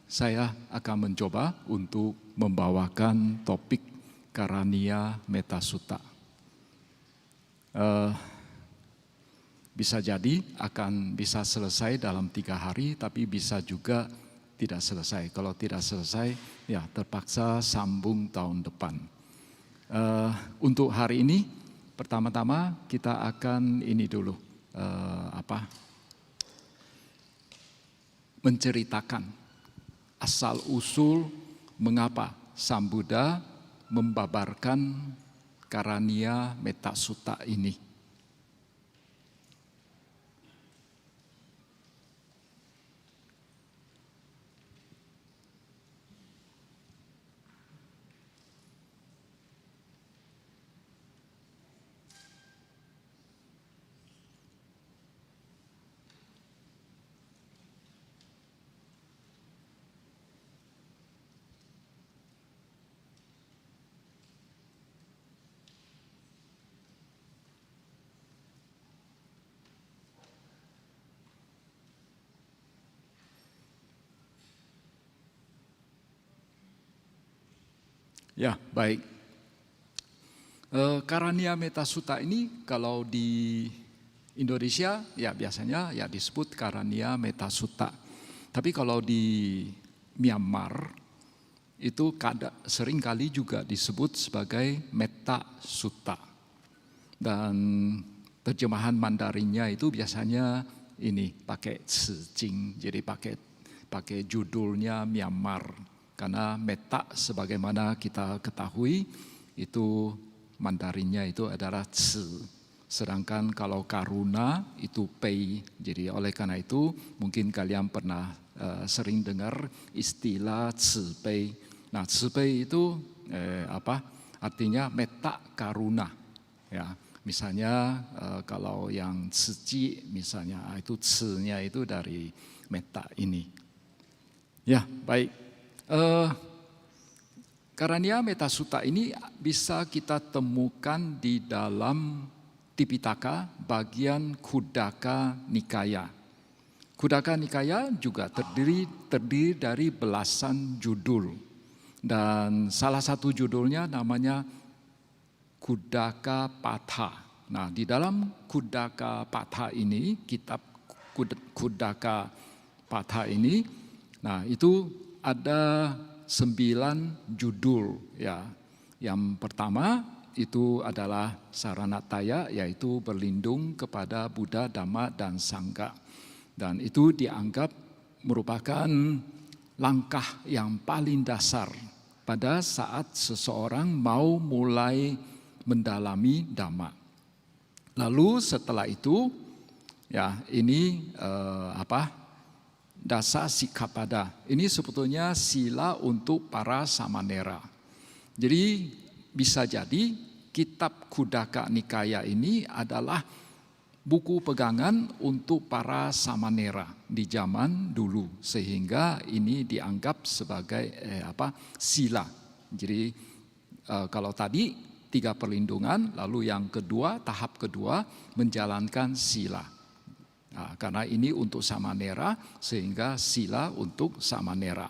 saya akan mencoba untuk membawakan topik Karania Metta Sutta. Bisa jadi akan bisa selesai dalam 3 hari, tapi bisa juga tidak selesai. Kalau tidak selesai, ya terpaksa sambung tahun depan. Untuk hari ini, pertama-tama kita akan ini dulu, menceritakan asal-usul mengapa Sang Buddha membabarkan Karania Metta Sutta ini. Ya, baik. Karania Metta Sutta ini kalau di Indonesia ya biasanya ya disebut Karania Metta Sutta. Tapi kalau di Myanmar itu sering kali juga disebut sebagai Metta Sutta. Dan terjemahan Mandarinnya itu biasanya ini pakai Tzu Jing, jadi pakai judulnya Myanmar. Karena metta sebagaimana kita ketahui itu Mandarinnya itu adalah Tzu. Sedangkan kalau karuna itu pei. Jadi oleh karena itu mungkin kalian pernah sering dengar istilah Tzu pei. Nah, Tzu pei itu artinya metta karuna. Ya, misalnya kalau yang Tzu Chi misalnya itu Tzu-nya itu dari metta ini. Ya, baik. Karania Metta Sutta ini bisa kita temukan di dalam Tipitaka bagian Khuddaka Nikaya. Khuddaka Nikaya juga terdiri dari belasan judul. Dan salah satu judulnya namanya Khuddaka Patha. Nah, di dalam Khuddaka Patha ini, kitab Khuddaka Patha ini, nah itu ada 9 judul ya. Yang pertama itu adalah Saranataya, yaitu berlindung kepada Buddha, Dhamma, dan Sangha. Dan itu dianggap merupakan langkah yang paling dasar pada saat seseorang mau mulai mendalami Dhamma. Lalu setelah itu ya ini Dasa Sikkhapada. Ini sebetulnya sila untuk para samanera. Jadi bisa jadi kitab Khuddaka Nikaya ini adalah buku pegangan untuk para samanera di zaman dulu. Sehingga ini dianggap sebagai sila. Jadi kalau tadi 3 perlindungan, lalu yang kedua, tahap kedua menjalankan sila. Nah, karena ini untuk samanera sehingga sila untuk samanera.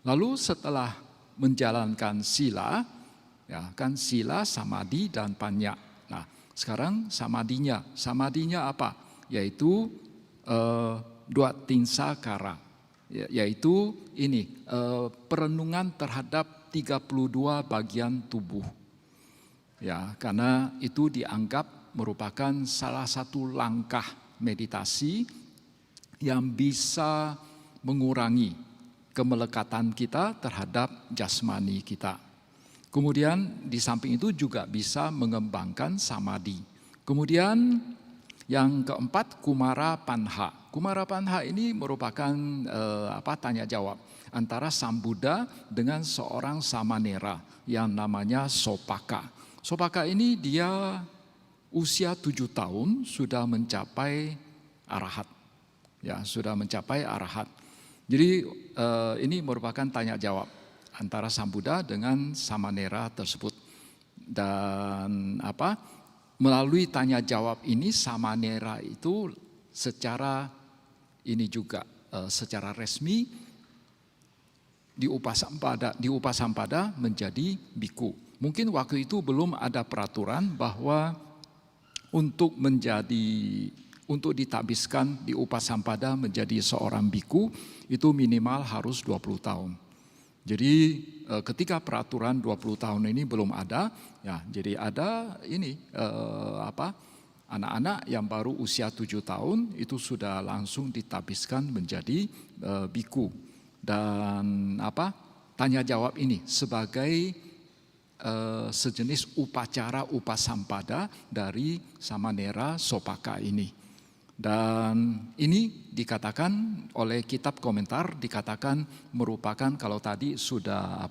Lalu setelah menjalankan sila, ya kan sila, samadhi, dan panya. Nah, sekarang samadinya apa? Yaitu Dwatinsa-kara, yaitu ini perenungan terhadap 32 bagian tubuh. Ya, karena itu dianggap merupakan salah satu langkah meditasi yang bisa mengurangi kemelekatan kita terhadap jasmani kita. Kemudian di samping itu juga bisa mengembangkan samadhi. Kemudian yang keempat Kumara Panha. Kumara Panha ini merupakan tanya jawab antara Sang Buddha dengan seorang samanera yang namanya Sopaka. Sopaka ini dia usia 7 tahun sudah mencapai arahat. Ya, sudah mencapai arahat. Jadi ini merupakan tanya jawab antara Sang Buddha dengan samanera tersebut. Dan melalui tanya jawab ini samanera itu secara ini juga secara resmi di Upasampada menjadi biku. Mungkin waktu itu belum ada peraturan bahwa untuk ditabiskan di Upasampada menjadi seorang biku itu minimal harus 20 tahun. Jadi ketika peraturan 20 tahun ini belum ada, ya jadi ada ini anak-anak yang baru usia 7 tahun itu sudah langsung ditabiskan menjadi biku. Dan tanya jawab ini sebagai sejenis upacara Upasampada dari Samanera Sopaka ini. Dan ini dikatakan oleh kitab komentar, dikatakan merupakan kalau tadi sudah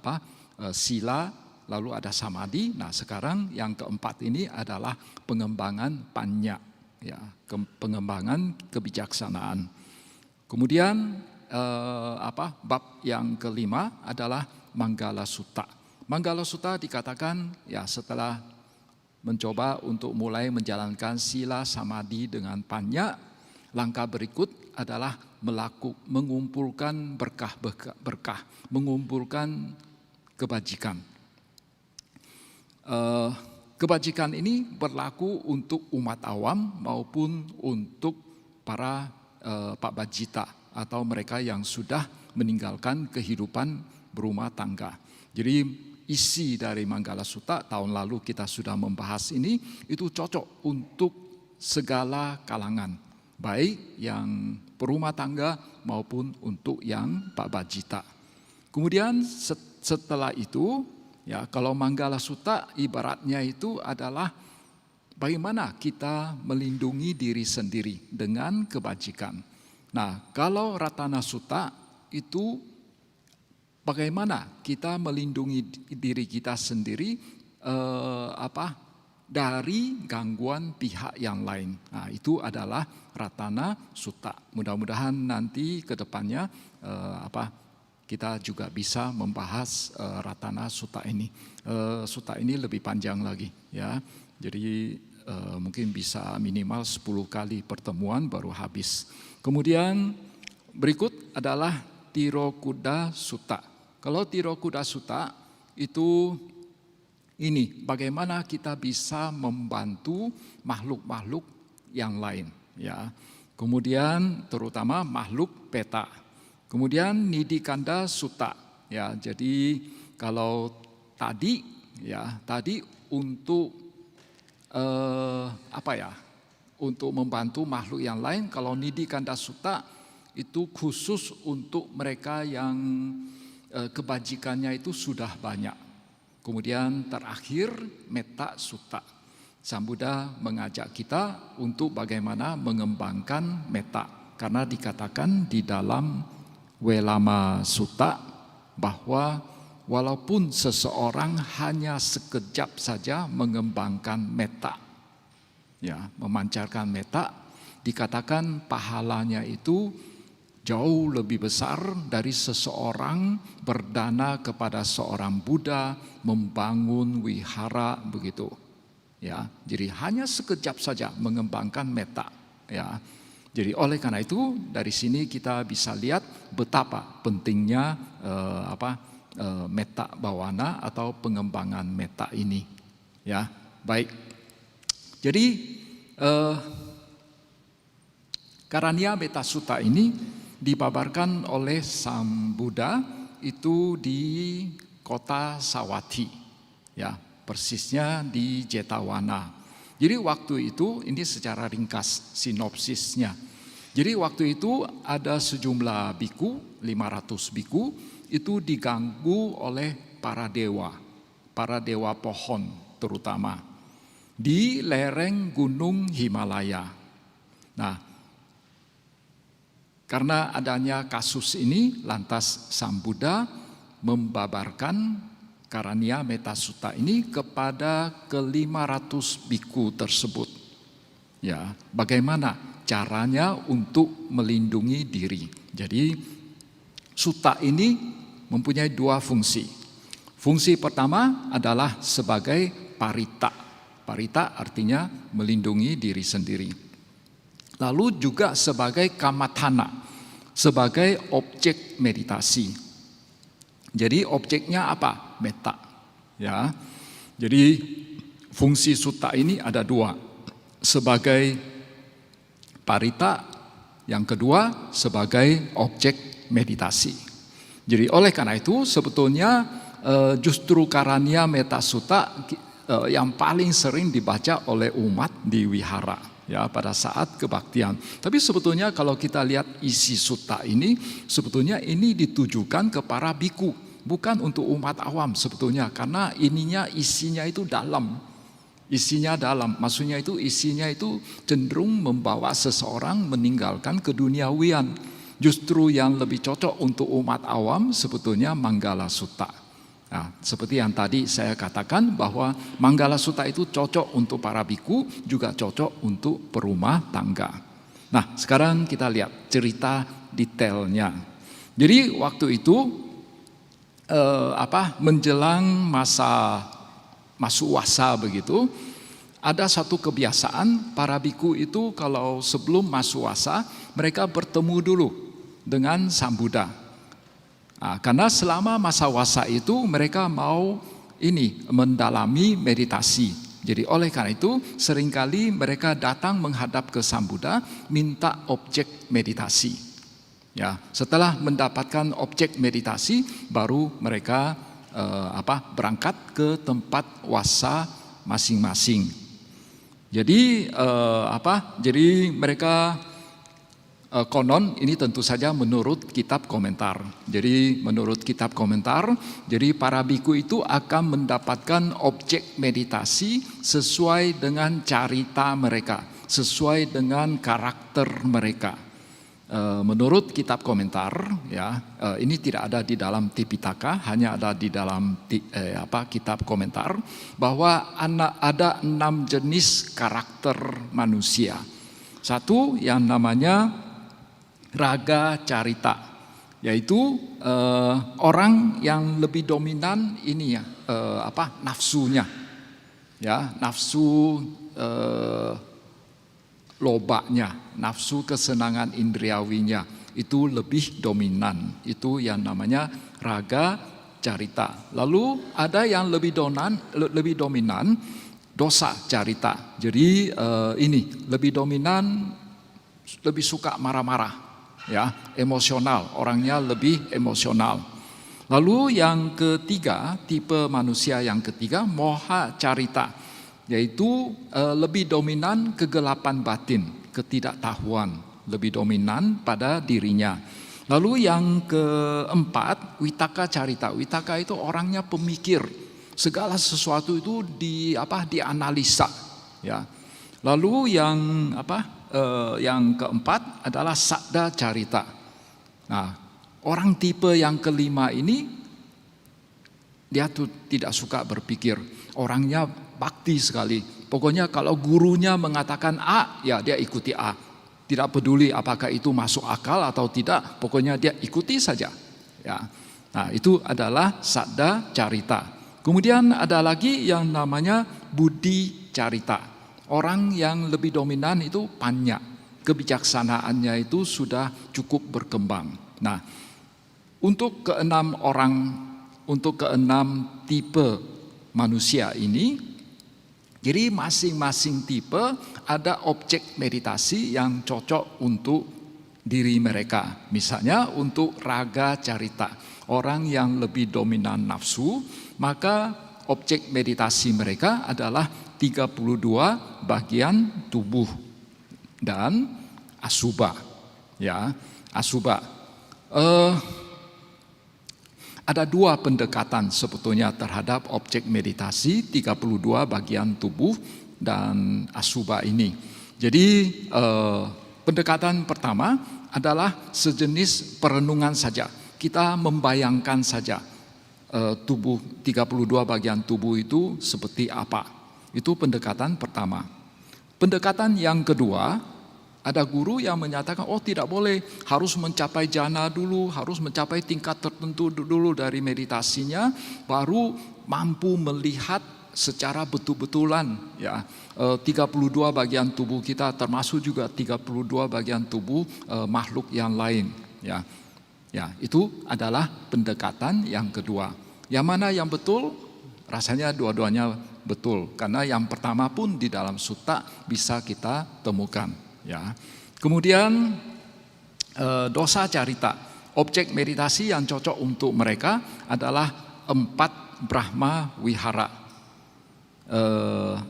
sila, lalu ada samadhi. Nah sekarang yang keempat ini adalah pengembangan panya, ya, pengembangan kebijaksanaan. Kemudian bab yang kelima adalah Manggala Sutta. Manggala Sutta dikatakan ya setelah mencoba untuk mulai menjalankan sila samadhi dengan panya, langkah berikut adalah mengumpulkan berkah, mengumpulkan kebajikan. Kebajikan ini berlaku untuk umat awam maupun untuk para Pak Bajita atau mereka yang sudah meninggalkan kehidupan berumah tangga. Jadi isi dari Manggala Sutta tahun lalu kita sudah membahas ini, itu cocok untuk segala kalangan, baik yang berumah tangga maupun untuk yang Pak Bajita. Kemudian setelah itu, ya kalau Manggala Sutta ibaratnya itu adalah bagaimana kita melindungi diri sendiri dengan kebajikan. Nah, kalau Ratana Sutta itu bagaimana kita melindungi diri kita sendiri dari gangguan pihak yang lain. Nah, itu adalah Ratana Sutta. Mudah-mudahan nanti ke depannya kita juga bisa membahas Ratana Sutta ini. Sutta ini lebih panjang lagi, ya. Jadi mungkin bisa minimal 10 kali pertemuan baru habis. Kemudian berikut adalah Tirokuda Sutta. Kalau Tirokuda Sutta itu ini bagaimana kita bisa membantu makhluk-makhluk yang lain, ya. Kemudian terutama makhluk peta. Kemudian Nidikanda Sutta, ya. Jadi kalau tadi untuk untuk membantu makhluk yang lain, kalau Nidikanda Sutta itu khusus untuk mereka yang kebajikannya itu sudah banyak. Kemudian terakhir Metta Sutta. Sang Buddha mengajak kita untuk bagaimana mengembangkan metta, karena dikatakan di dalam Welama Sutta bahwa walaupun seseorang hanya sekejap saja mengembangkan metta, ya, memancarkan metta, dikatakan pahalanya itu jauh lebih besar dari seseorang berdana kepada seorang Buddha, membangun wihara begitu. Ya, jadi hanya sekejap saja mengembangkan metta, ya. Jadi oleh karena itu dari sini kita bisa lihat betapa pentingnya metta bawana atau pengembangan metta ini, ya. Baik. Jadi Karania Metta Sutta ini dibabarkan oleh Sang Buddha itu di kota Sawathi, ya, persisnya di Jetawana. Jadi waktu itu ini secara ringkas sinopsisnya. Jadi waktu itu ada sejumlah biku, 500 biku itu diganggu oleh para dewa pohon terutama di lereng Gunung Himalaya. Nah, karena adanya kasus ini, lantas Sang Buddha membabarkan Karania Metta Sutta ini kepada ke-500 biku tersebut. Ya, bagaimana caranya untuk melindungi diri. Jadi sutta ini mempunyai dua fungsi. Fungsi pertama adalah sebagai parita. Parita artinya melindungi diri sendiri. Lalu juga sebagai kamathana, sebagai objek meditasi. Jadi objeknya apa? Meta. Ya. Jadi fungsi sutta ini ada dua, sebagai parita, yang kedua sebagai objek meditasi. Jadi oleh karena itu sebetulnya justru Karania Metta Sutta yang paling sering dibaca oleh umat di wihara ya pada saat kebaktian. Tapi sebetulnya kalau kita lihat isi sutta ini, sebetulnya ini ditujukan ke para biku, bukan untuk umat awam sebetulnya, karena isinya itu dalam. Isinya dalam, maksudnya itu isinya itu cenderung membawa seseorang meninggalkan keduniawian. Justru yang lebih cocok untuk umat awam sebetulnya Manggala Sutta. Nah, seperti yang tadi saya katakan bahwa Manggala Sutta itu cocok untuk para biku, juga cocok untuk perumah tangga. Nah, sekarang kita lihat cerita detailnya. Jadi waktu itu menjelang masa masuk wasa begitu, ada satu kebiasaan para biku itu kalau sebelum masuk wasa mereka bertemu dulu dengan Sang Buddha. Nah, karena selama masa wasa itu mereka mau mendalami meditasi. Jadi oleh karena itu seringkali mereka datang menghadap ke Sang Buddha minta objek meditasi. Ya, setelah mendapatkan objek meditasi baru mereka berangkat ke tempat wasa masing-masing. Jadi Jadi mereka konon ini tentu saja menurut kitab komentar. Jadi menurut kitab komentar, jadi para biku itu akan mendapatkan objek meditasi sesuai dengan carita mereka, sesuai dengan karakter mereka. Menurut kitab komentar, ya ini tidak ada di dalam Tipitaka, hanya ada di dalam kitab komentar, bahwa ada 6 jenis karakter manusia. Satu yang namanya raga carita, yaitu orang yang lebih dominan nafsunya, ya nafsu lobanya, nafsu kesenangan indriawinya itu lebih dominan. Itu yang namanya raga carita. Lalu ada yang lebih dominan dosa carita. Jadi lebih dominan, lebih suka marah-marah, ya, emosional, orangnya lebih emosional. Lalu yang ketiga, tipe manusia yang ketiga, moha carita, yaitu lebih dominan kegelapan batin, ketidaktahuan, lebih dominan pada dirinya. Lalu yang keempat, witaka carita. Witaka itu orangnya pemikir, segala sesuatu itu dianalisa, ya. Lalu yang keempat adalah sakda carita. Nah, orang tipe yang kelima ini dia tuh tidak suka berpikir, orangnya bakti sekali. Pokoknya kalau gurunya mengatakan A, ya dia ikuti A. Tidak peduli apakah itu masuk akal atau tidak, pokoknya dia ikuti saja. Ya. Nah, itu adalah sakda carita. Kemudian ada lagi yang namanya budi carita. Orang yang lebih dominan itu panya. Kebijaksanaannya itu sudah cukup berkembang. Nah, untuk keenam tipe manusia ini, jadi masing-masing tipe ada objek meditasi yang cocok untuk diri mereka. Misalnya untuk raga carita, orang yang lebih dominan nafsu, maka objek meditasi mereka adalah 32 bagian tubuh dan asubha. Ya, asubha. Ada 2 pendekatan sebetulnya terhadap objek meditasi 32 bagian tubuh dan asubha ini. Jadi pendekatan pertama adalah sejenis perenungan saja. Kita membayangkan saja tubuh 32 bagian tubuh itu seperti apa. Itu pendekatan pertama. Pendekatan yang kedua, ada guru yang menyatakan, oh tidak boleh, harus mencapai jana dulu, harus mencapai tingkat tertentu dulu dari meditasinya, baru mampu melihat secara betul-betulan, ya, 32 bagian tubuh kita, termasuk juga 32 bagian tubuh makhluk yang lain, ya. Ya, itu adalah pendekatan yang kedua. Yang mana yang betul? Rasanya dua-duanya betul, karena yang pertama pun di dalam sutta bisa kita temukan. Ya. Kemudian dosa carita, objek meditasi yang cocok untuk mereka adalah 4 Brahma Wihara,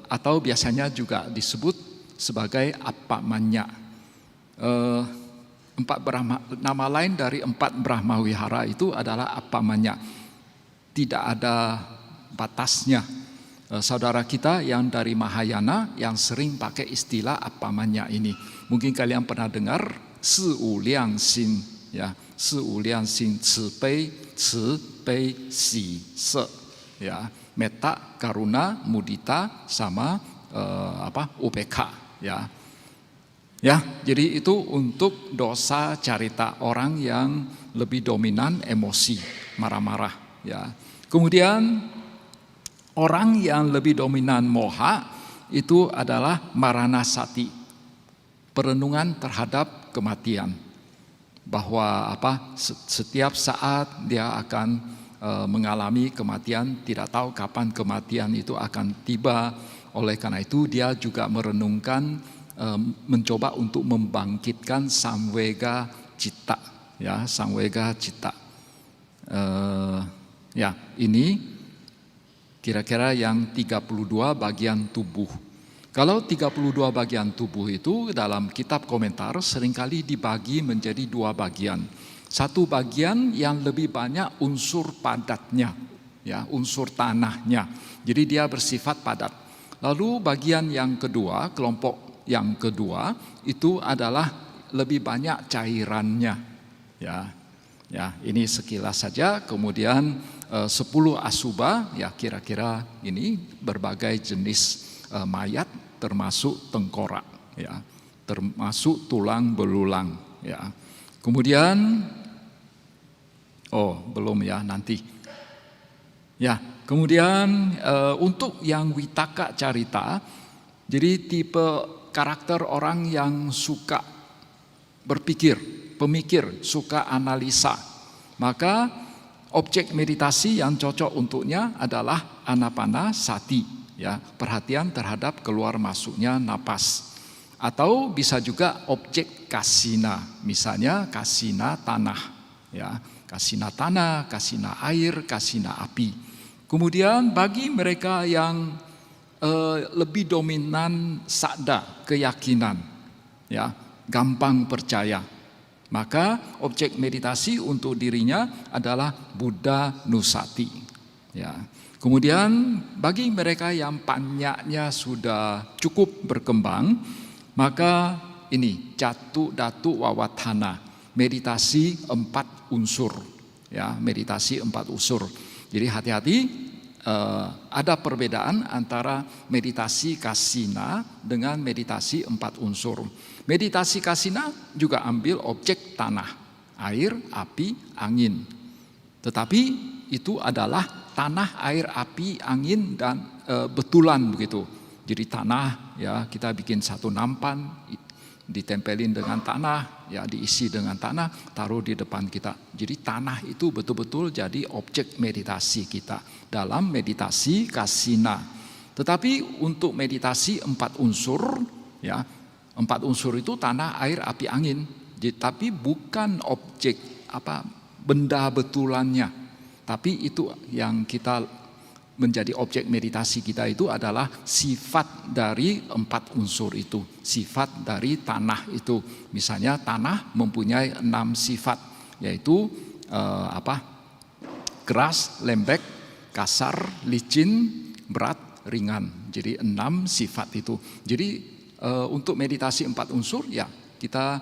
atau biasanya juga disebut sebagai Appamanya. 4 Brahma, nama lain dari 4 Brahma Wihara itu adalah Appamanya. Tidak ada batasnya. Saudara kita yang dari Mahayana yang sering pakai istilah Appamanya ini, mungkin kalian pernah dengar Si Wu Liang Xin, ya, Si Wu Liang Xin, Ci Bei Si Se, ya, metta, karuna, mudita, sama upekha, ya. Ya, jadi itu untuk dosa carita, orang yang lebih dominan emosi, marah-marah, ya. Kemudian orang yang lebih dominan moha itu adalah maranasati, perenungan terhadap kematian, bahwa setiap saat dia akan mengalami kematian, tidak tahu kapan kematian itu akan tiba. Oleh karena itu dia juga merenungkan, mencoba untuk membangkitkan samvega citta, ya, samvega citta. Ya, ini kira-kira yang 32 bagian tubuh. Kalau 32 bagian tubuh itu dalam kitab komentar seringkali dibagi menjadi 2 bagian. Satu bagian yang lebih banyak unsur padatnya, ya, unsur tanahnya. Jadi dia bersifat padat. Lalu bagian yang kedua, kelompok yang kedua itu adalah lebih banyak cairannya, ya. Ya, ini sekilas saja. Kemudian 10 asuba, ya, kira-kira ini berbagai jenis mayat, termasuk tengkorak, ya, termasuk tulang belulang, ya. Kemudian belum, ya, nanti. Ya, kemudian untuk yang Vitaka Carita, jadi tipe karakter orang yang suka berpikir, pemikir, suka analisa, maka objek meditasi yang cocok untuknya adalah anapanasati, ya, perhatian terhadap keluar masuknya napas. Atau bisa juga objek kasina, misalnya kasina tanah, ya, kasina tanah, kasina air, kasina api. Kemudian bagi mereka yang lebih dominan sadda, keyakinan, ya, gampang percaya, maka objek meditasi untuk dirinya adalah Buddha Nusati, ya. Kemudian bagi mereka yang panyanya sudah cukup berkembang, maka ini Jatu Datu Wawatana, meditasi 4 unsur, ya, meditasi 4 unsur. Jadi hati-hati, ada perbedaan antara meditasi kasina dengan meditasi 4 unsur. Meditasi kasina juga ambil objek tanah, air, api, angin. Tetapi itu adalah tanah, air, api, angin, dan betulan begitu. Jadi tanah, ya, kita bikin satu nampan, ditempelin dengan tanah, ya, diisi dengan tanah, taruh di depan kita. Jadi tanah itu betul-betul jadi objek meditasi kita dalam meditasi kasina. Tetapi untuk meditasi 4 unsur, ya, 4 unsur itu tanah, air, api, angin. Tapi bukan objek benda betulannya. Tapi itu yang kita menjadi objek meditasi kita itu adalah sifat dari 4 unsur itu, sifat dari tanah itu. Misalnya tanah mempunyai 6 sifat, yaitu keras, lembek, kasar, licin, berat, ringan. Jadi 6 sifat itu. Jadi untuk meditasi 4 unsur, ya, kita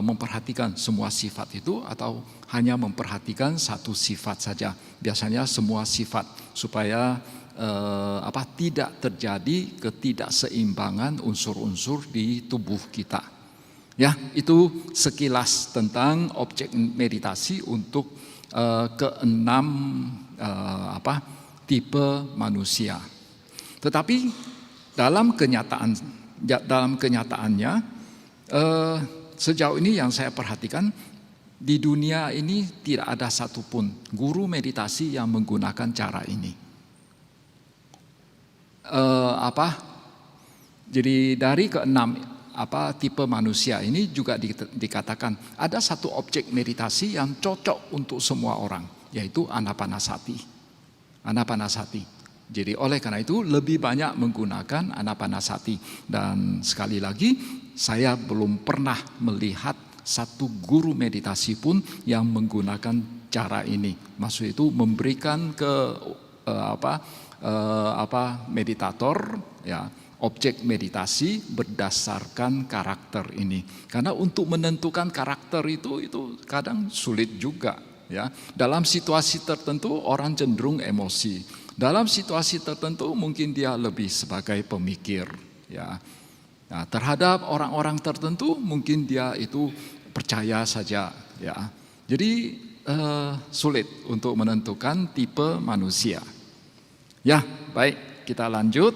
memperhatikan semua sifat itu atau hanya memperhatikan satu sifat saja. Biasanya semua sifat supaya tidak terjadi ketidakseimbangan unsur-unsur di tubuh kita. Ya, itu sekilas tentang objek meditasi untuk ke-6 tipe manusia. Tetapi dalam kenyataannya, sejauh ini yang saya perhatikan, Di dunia ini tidak ada satupun guru meditasi yang menggunakan cara ini. Jadi dari keenam tipe manusia ini juga dikatakan ada satu objek meditasi yang cocok untuk semua orang, yaitu anapanasati. Anapanasati. Jadi oleh karena itu lebih banyak menggunakan anapanasati. Dan sekali lagi saya belum pernah melihat satu guru meditasi pun yang menggunakan cara ini. Maksud itu memberikan ke meditator ya objek meditasi berdasarkan karakter ini. Karena untuk menentukan karakter itu kadang sulit juga ya. Dalam situasi tertentu orang cenderung emosi. Dalam situasi tertentu mungkin dia lebih sebagai pemikir ya. Nah, terhadap orang-orang tertentu mungkin dia itu percaya saja ya. Jadi sulit untuk menentukan tipe manusia. Ya, baik, kita lanjut.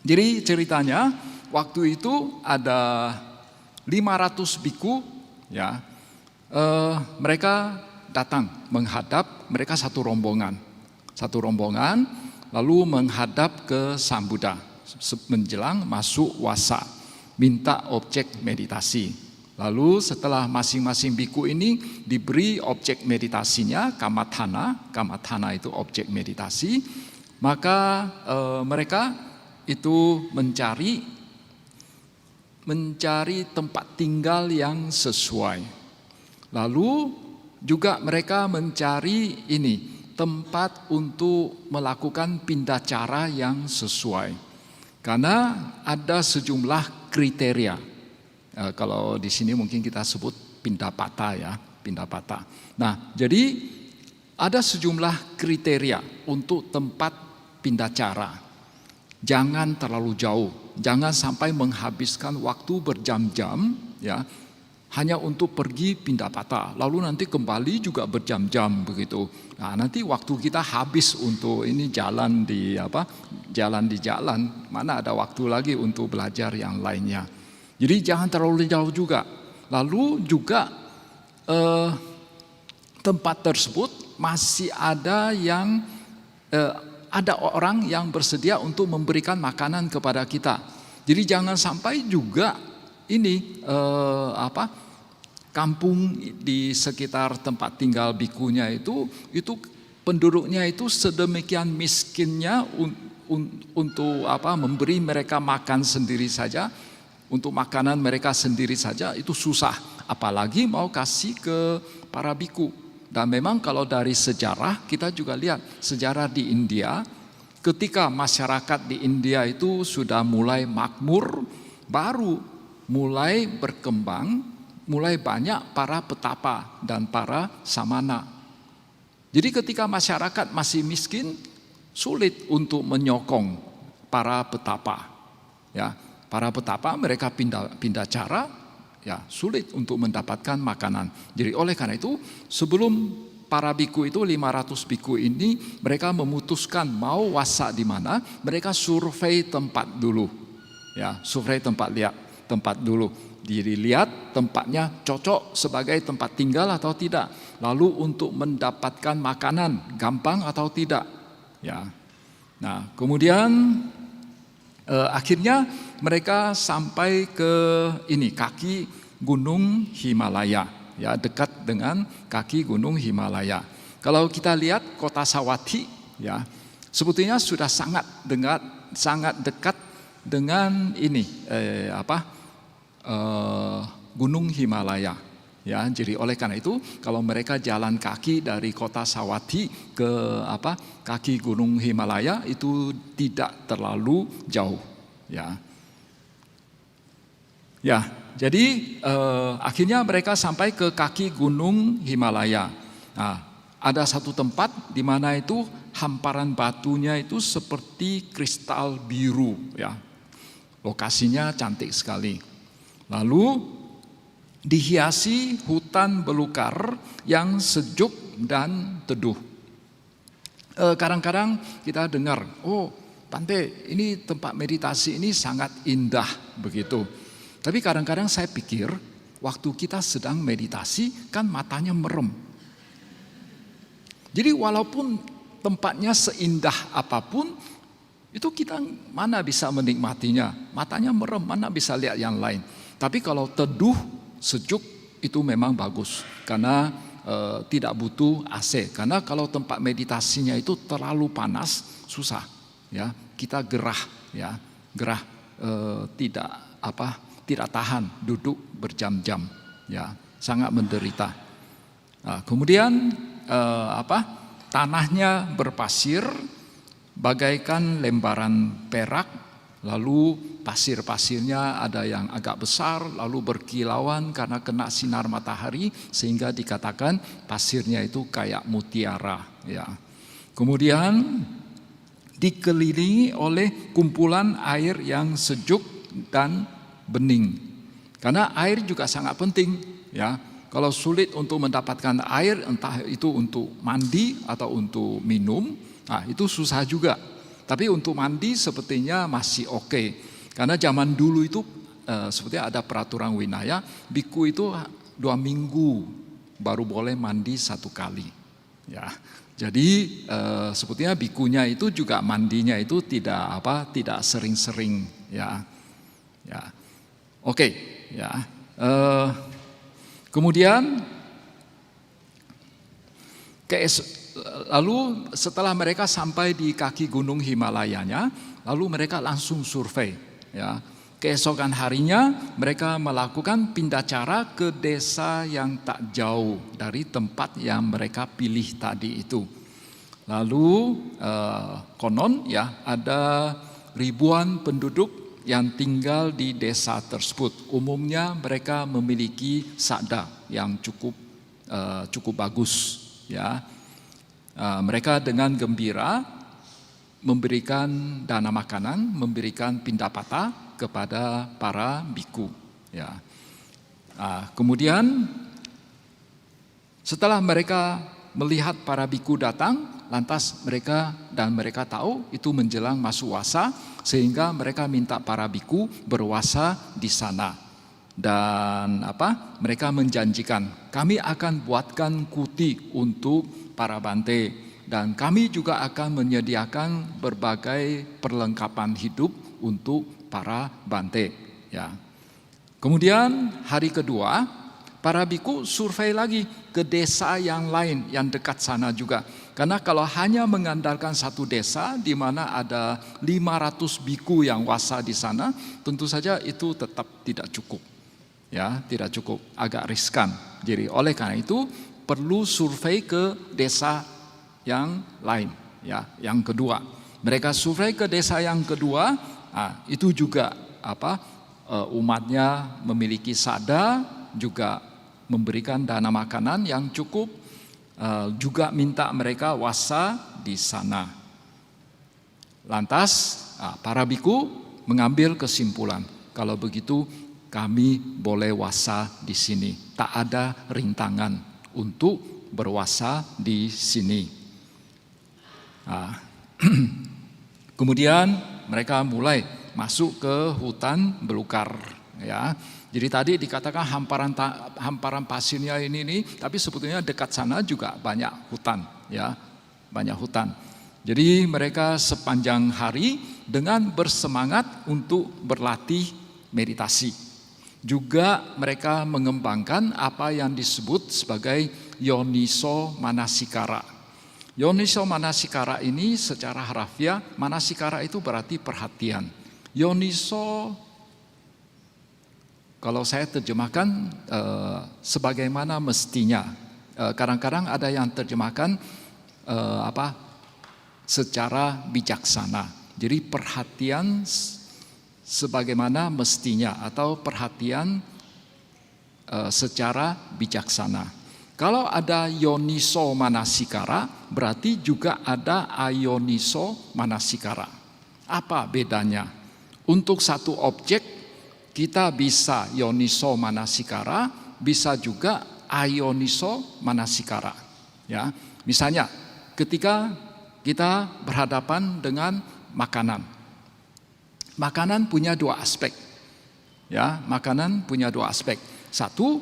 Jadi ceritanya waktu itu ada 500 biku ya. Mereka datang menghadap, mereka satu rombongan lalu menghadap ke Sang Buddha menjelang masuk wasa, minta objek meditasi. Lalu setelah masing-masing biku ini diberi objek meditasinya, kamathana itu objek meditasi, maka mereka itu mencari tempat tinggal yang sesuai. Lalu juga mereka mencari tempat untuk melakukan pindah cara yang sesuai. Karena ada sejumlah kriteria. Kalau di sini mungkin kita sebut pindapata ya, pindapata. Nah, jadi ada sejumlah kriteria untuk tempat pindah cara. Jangan terlalu jauh, jangan sampai menghabiskan waktu berjam-jam ya. Hanya untuk pergi pindah patah, lalu nanti kembali juga berjam-jam begitu. Nah, nanti waktu kita habis untuk jalan di jalan, mana ada waktu lagi untuk belajar yang lainnya. Jadi jangan terlalu jauh juga. Lalu juga tempat tersebut masih ada ada orang yang bersedia untuk memberikan makanan kepada kita. Jadi jangan sampai juga kampung di sekitar tempat tinggal bikunya itu penduduknya itu sedemikian miskinnya untuk memberi mereka makan sendiri saja, untuk makanan mereka sendiri saja itu susah, apalagi mau kasih ke para biku. Dan memang kalau dari sejarah kita juga lihat sejarah di India, ketika masyarakat di India itu sudah mulai makmur, baru mulai berkembang, mulai banyak para petapa dan para samana. Jadi ketika masyarakat masih miskin, sulit untuk menyokong para petapa. Ya, para petapa mereka pindah cara, ya sulit untuk mendapatkan makanan. Jadi oleh karena itu, sebelum para biku itu 500 biku ini mereka memutuskan mau wasa di mana, mereka survei tempat dulu. Ya, survei tempat dulu, dilihat tempatnya cocok sebagai tempat tinggal atau tidak. Lalu untuk mendapatkan makanan gampang atau tidak. Ya. Nah, kemudian akhirnya mereka sampai ke kaki Gunung Himalaya, ya dekat dengan kaki Gunung Himalaya. Kalau kita lihat kota Sawathi, ya sebetulnya sudah sangat dekat dengan Gunung Himalaya ya. Jadi oleh karena itu kalau mereka jalan kaki dari kota Sawathi ke kaki Gunung Himalaya itu tidak terlalu jauh ya. Jadi akhirnya mereka sampai ke kaki Gunung Himalaya. Nah, ada satu tempat di mana itu hamparan batunya itu seperti kristal biru ya. Lokasinya cantik sekali. Lalu dihiasi hutan belukar yang sejuk dan teduh. Kadang-kadang kita dengar, oh Bante, ini tempat meditasi ini sangat indah begitu. Tapi kadang-kadang saya pikir, waktu kita sedang meditasi kan matanya merem. Jadi walaupun tempatnya seindah apapun, itu kita mana bisa menikmatinya. Matanya merem, mana bisa lihat yang lain. Tapi kalau teduh, sejuk, itu memang bagus. Karena tidak butuh AC. Karena kalau tempat meditasinya itu terlalu panas, susah. Ya, kita gerah, ya, gerah, tidak tahan duduk berjam-jam, ya, sangat menderita. Nah, kemudian tanahnya berpasir, bagaikan lembaran perak, lalu pasir-pasirnya ada yang agak besar, lalu berkilauan karena kena sinar matahari, sehingga dikatakan pasirnya itu kayak mutiara. Ya. Kemudian dikelilingi oleh kumpulan air yang sejuk dan bening. Karena air juga sangat penting. Ya. Kalau sulit untuk mendapatkan air, entah itu untuk mandi atau untuk minum, nah itu susah juga. Tapi untuk mandi sepertinya masih oke. Karena zaman dulu itu sepertinya ada peraturan winaya, biku itu 2 minggu baru boleh mandi 1 kali. Ya, jadi sepertinya bikunya itu juga mandinya itu tidak sering-sering. Ya, ya, oke. Ya, kemudian lalu setelah mereka sampai di kaki gunung Himalayanya, lalu mereka langsung survei. Ya. Keesokan harinya mereka melakukan pindah cara ke desa yang tak jauh dari tempat yang mereka pilih tadi itu. Lalu konon ya ada ribuan penduduk yang tinggal di desa tersebut. Umumnya mereka memiliki sakda yang cukup bagus. Ya. Mereka dengan gembira memberikan dana makanan, memberikan pindapata kepada para biku. Ya. Kemudian setelah mereka melihat para biku datang, lantas mereka tahu itu menjelang masuk wasa, sehingga mereka minta para biku berwasa di sana. Dan mereka menjanjikan, kami akan buatkan kuti untuk para bante, dan kami juga akan menyediakan berbagai perlengkapan hidup untuk para bante. Ya. Kemudian hari kedua, para biku survei lagi ke desa yang lain yang dekat sana juga. Karena kalau hanya mengandalkan satu desa di mana ada 500 biku yang wasa di sana, tentu saja itu tetap tidak cukup. Ya, tidak cukup, agak riskan. Jadi oleh karena itu perlu survei ke desa yang lain, ya, yang kedua. Mereka survei ke desa yang kedua, itu juga umatnya memiliki sakda, juga memberikan dana makanan yang cukup, juga minta mereka wasa di sana. Lantas para biku mengambil kesimpulan, kalau begitu kami boleh wasa di sini, tak ada rintangan untuk berwasa di sini. Kemudian mereka mulai masuk ke hutan belukar. Ya, jadi tadi dikatakan hamparan pasirnya ini, tapi sebetulnya dekat sana juga banyak hutan. Ya, banyak hutan. Jadi mereka sepanjang hari dengan bersemangat untuk berlatih meditasi. Juga mereka mengembangkan apa yang disebut sebagai yoniso manasikara. Yoniso manasikara ini secara harafiah, manasikara itu berarti perhatian. Yoniso, kalau saya terjemahkan sebagaimana mestinya. Kadang-kadang ada yang terjemahkan secara bijaksana. Jadi perhatian sebagaimana mestinya atau perhatian secara bijaksana. Kalau ada yoniso manasikara, berarti juga ada ayoniso manasikara. Apa bedanya? Untuk satu objek kita bisa yoniso manasikara, bisa juga ayoniso manasikara. Ya, misalnya ketika kita berhadapan dengan makanan. Makanan punya 2 aspek. Ya, makanan punya 2 aspek. Satu,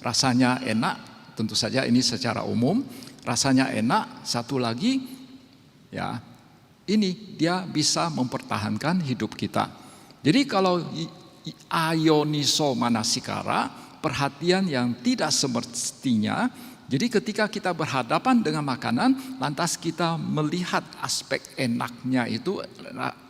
rasanya enak, tentu saja ini secara umum, rasanya enak. Satu lagi, ya, ini dia bisa mempertahankan hidup kita. Jadi kalau ayoniso manasikara, perhatian yang tidak semestinya. Jadi ketika kita berhadapan dengan makanan, lantas kita melihat aspek enaknya itu,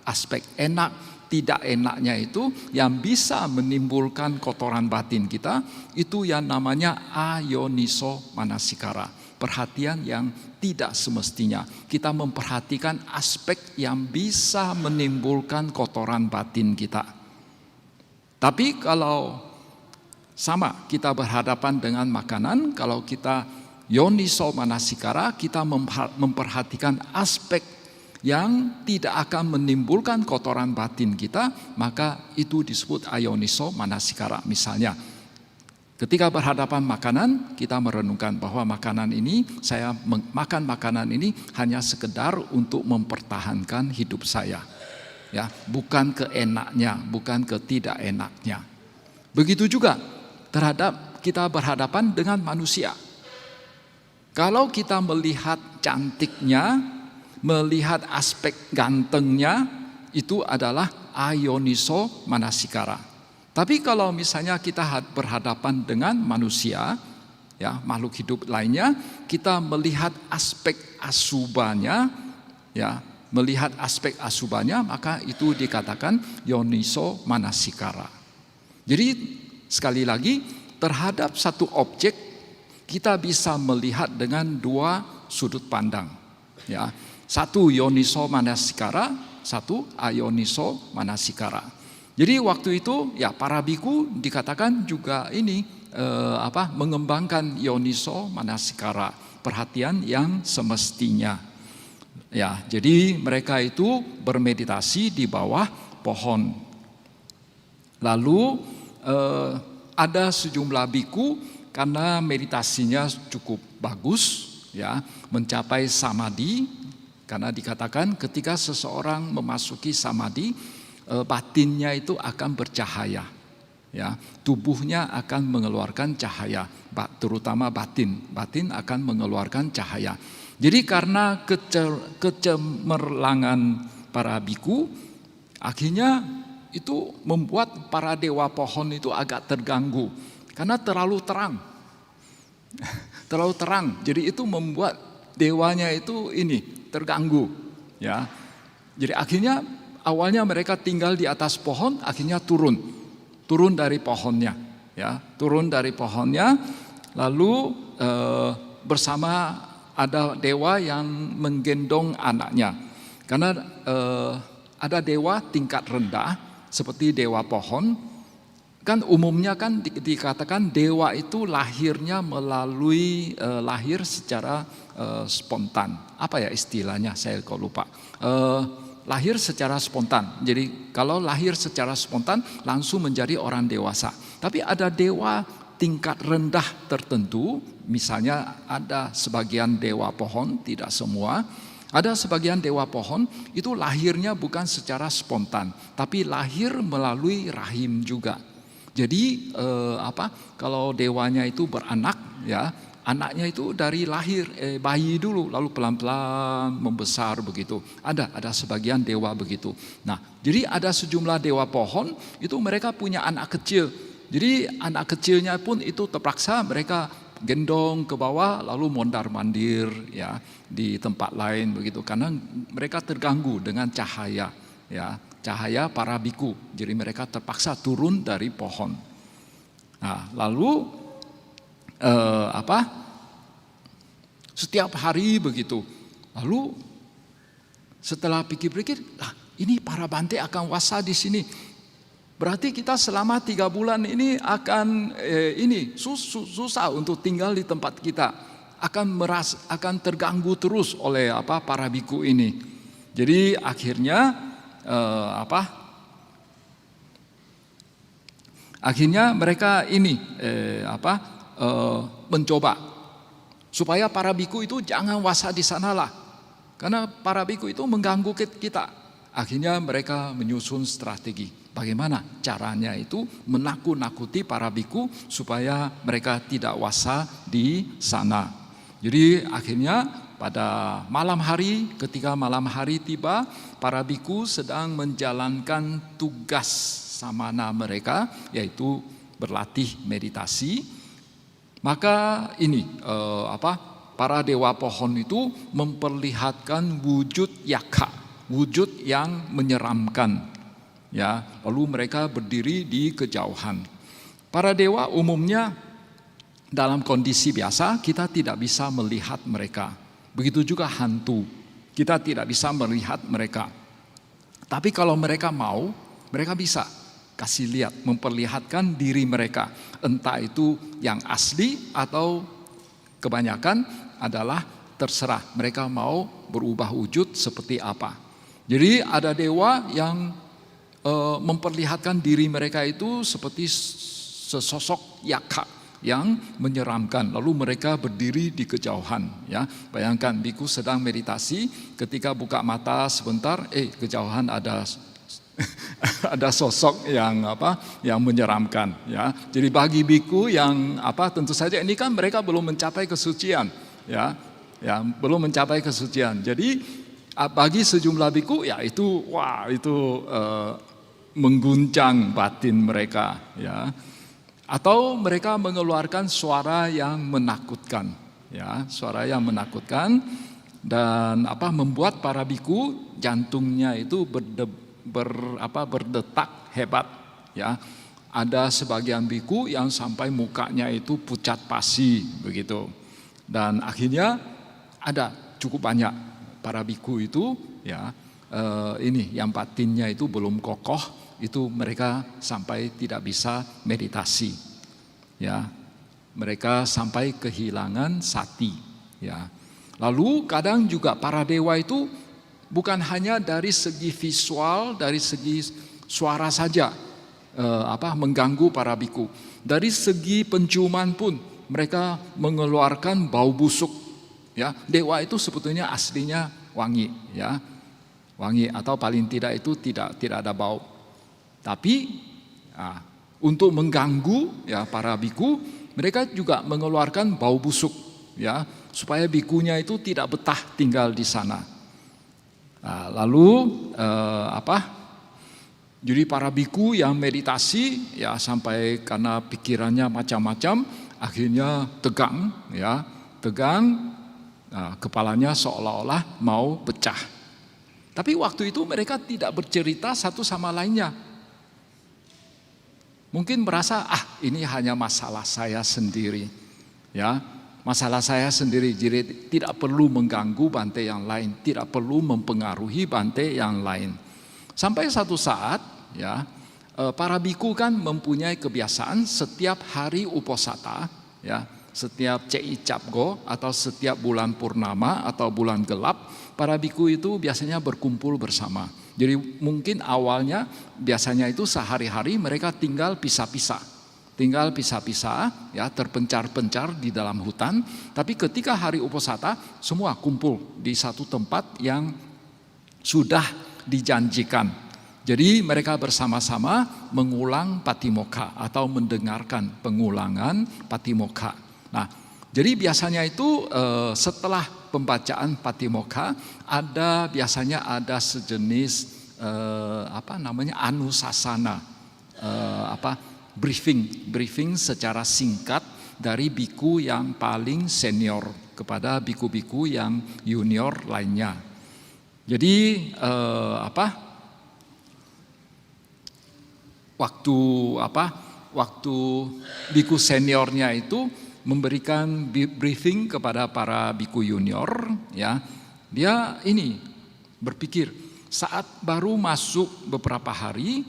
aspek enak, tidak enaknya itu yang bisa menimbulkan kotoran batin kita, itu yang namanya ayoniso manasikara. Perhatian yang tidak semestinya. Kita memperhatikan aspek yang bisa menimbulkan kotoran batin kita. Tapi kalau sama kita berhadapan dengan makanan, kalau kita yoniso manasikara, kita memperhatikan aspek yang tidak akan menimbulkan kotoran batin kita, maka itu disebut ayoniso manasikara. Misalnya, ketika berhadapan makanan, kita merenungkan bahwa makanan ini, saya makan makanan ini hanya sekedar untuk mempertahankan hidup saya. Ya, bukan ke enaknya, bukan ke tidak enaknya. Begitu juga terhadap kita berhadapan dengan manusia. Kalau kita melihat cantiknya, melihat aspek gantengnya, itu adalah ayoniso manasikara. Tapi kalau misalnya kita berhadapan dengan manusia, ya, makhluk hidup lainnya, kita melihat aspek asubanya, ya, melihat aspek asubanya, maka itu dikatakan yoniso manasikara. Jadi sekali lagi, terhadap satu objek kita bisa melihat dengan dua sudut pandang. Ya, satu yoniso manasikara, satu ayoniso manasikara. Jadi waktu itu ya para biku dikatakan juga ini mengembangkan yoniso manasikara, perhatian yang semestinya. Ya, jadi mereka itu bermeditasi di bawah pohon. Lalu ada sejumlah biku karena meditasinya cukup bagus, ya, mencapai samadhi, karena dikatakan ketika seseorang memasuki samadhi, batinnya itu akan bercahaya, ya, tubuhnya akan mengeluarkan cahaya, terutama batin akan mengeluarkan cahaya. Jadi karena kecemerlangan para biku, akhirnya itu membuat para dewa pohon itu agak terganggu karena terlalu terang. Terlalu terang. Jadi itu membuat dewanya itu terganggu, ya. Jadi akhirnya awalnya mereka tinggal di atas pohon, akhirnya turun dari pohonnya, ya, turun dari pohonnya. Lalu bersama ada dewa yang menggendong anaknya. Karena ada dewa tingkat rendah seperti dewa pohon, kan umumnya kan dikatakan dewa itu lahirnya melalui lahir secara spontan. Apa ya istilahnya, saya kok lupa. Lahir secara spontan. Jadi kalau lahir secara spontan langsung menjadi orang dewasa. Tapi ada dewa tingkat rendah tertentu, misalnya ada sebagian dewa pohon, tidak semua. Ada sebagian dewa pohon itu lahirnya bukan secara spontan, tapi lahir melalui rahim juga. Jadi kalau dewanya itu beranak, ya, anaknya itu dari lahir bayi dulu, lalu pelan-pelan membesar begitu. Ada sebagian dewa begitu. Nah, jadi ada sejumlah dewa pohon itu mereka punya anak kecil. Jadi anak kecilnya pun itu terpaksa mereka gendong ke bawah lalu mondar-mandir, ya, di tempat lain begitu karena mereka terganggu dengan cahaya, ya, cahaya para biku. Jadi mereka terpaksa turun dari pohon. Nah, lalu setiap hari begitu. Lalu setelah pikir-pikir, ini para bante akan wasa di sini. Berarti kita selama 3 bulan ini akan susah untuk tinggal di tempat kita, akan terganggu terus oleh para biku ini. Jadi akhirnya akhirnya mereka mencoba supaya para biku itu jangan wasa di sanalah, karena para biku itu mengganggu kita. Akhirnya mereka menyusun strategi. Bagaimana caranya itu menakut-nakuti para biku supaya mereka tidak wasa di sana. Jadi akhirnya pada malam hari, ketika malam hari tiba, para biku sedang menjalankan tugas samana mereka, yaitu berlatih meditasi. Maka ini para dewa pohon itu memperlihatkan wujud yaka, wujud yang menyeramkan. Ya, lalu mereka berdiri di kejauhan. Para dewa umumnya dalam kondisi biasa kita tidak bisa melihat mereka. Begitu juga hantu, kita tidak bisa melihat mereka. Tapi kalau mereka mau, mereka bisa kasih lihat, memperlihatkan diri mereka. Entah itu yang asli atau kebanyakan adalah terserah mereka mau berubah wujud seperti apa. Jadi ada dewa yang memperlihatkan diri mereka itu seperti sesosok yaka yang menyeramkan, lalu mereka berdiri di kejauhan. Ya, bayangkan biku sedang meditasi, ketika buka mata sebentar, kejauhan ada ada sosok yang menyeramkan. Ya, jadi bagi biku yang tentu saja ini kan mereka belum mencapai kesucian, ya belum mencapai kesucian. Jadi bagi sejumlah biku ya itu mengguncang batin mereka, ya. Atau mereka mengeluarkan suara yang menakutkan, ya, suara yang menakutkan dan membuat para biku jantungnya itu berdetak hebat, ya. Ada sebagian biku yang sampai mukanya itu pucat pasi begitu. Dan akhirnya ada cukup banyak para biku itu, ya, yang batinnya itu belum kokoh, itu mereka sampai tidak bisa meditasi, ya, mereka sampai kehilangan sati, ya. Lalu kadang juga para dewa itu bukan hanya dari segi visual, dari segi suara saja mengganggu para biku. Dari segi penciuman pun mereka mengeluarkan bau busuk, ya. Dewa itu sebetulnya aslinya wangi, ya, wangi atau paling tidak itu tidak ada bau. Tapi untuk mengganggu, ya, para biku, mereka juga mengeluarkan bau busuk, ya, supaya bikunya itu tidak betah tinggal di sana. Lalu jadi para biku yang meditasi, ya, sampai karena pikirannya macam-macam, akhirnya tegang, ya, tegang, kepalanya seolah-olah mau pecah. Tapi waktu itu mereka tidak bercerita satu sama lainnya. Mungkin merasa ini hanya masalah saya sendiri, ya, masalah saya sendiri. Jadi tidak perlu mengganggu bante yang lain, tidak perlu mempengaruhi bante yang lain. Sampai satu saat, ya, para biku kan mempunyai kebiasaan setiap hari uposata, ya, setiap Cei Capgo atau setiap bulan purnama atau bulan gelap, para biku itu biasanya berkumpul bersama. Jadi mungkin awalnya biasanya itu sehari-hari mereka tinggal pisah-pisah, ya, terpencar-pencar di dalam hutan. Tapi ketika hari uposata semua kumpul di satu tempat yang sudah dijanjikan. Jadi mereka bersama-sama mengulang patimokkha atau mendengarkan pengulangan patimokkha. Nah, jadi biasanya itu setelah pembacaan patimokkha biasanya ada sejenis anusasana, briefing secara singkat dari biku yang paling senior kepada biku-biku yang junior lainnya. Jadi waktu biku seniornya itu memberikan briefing kepada para biku junior, ya, dia ini berpikir saat baru masuk beberapa hari,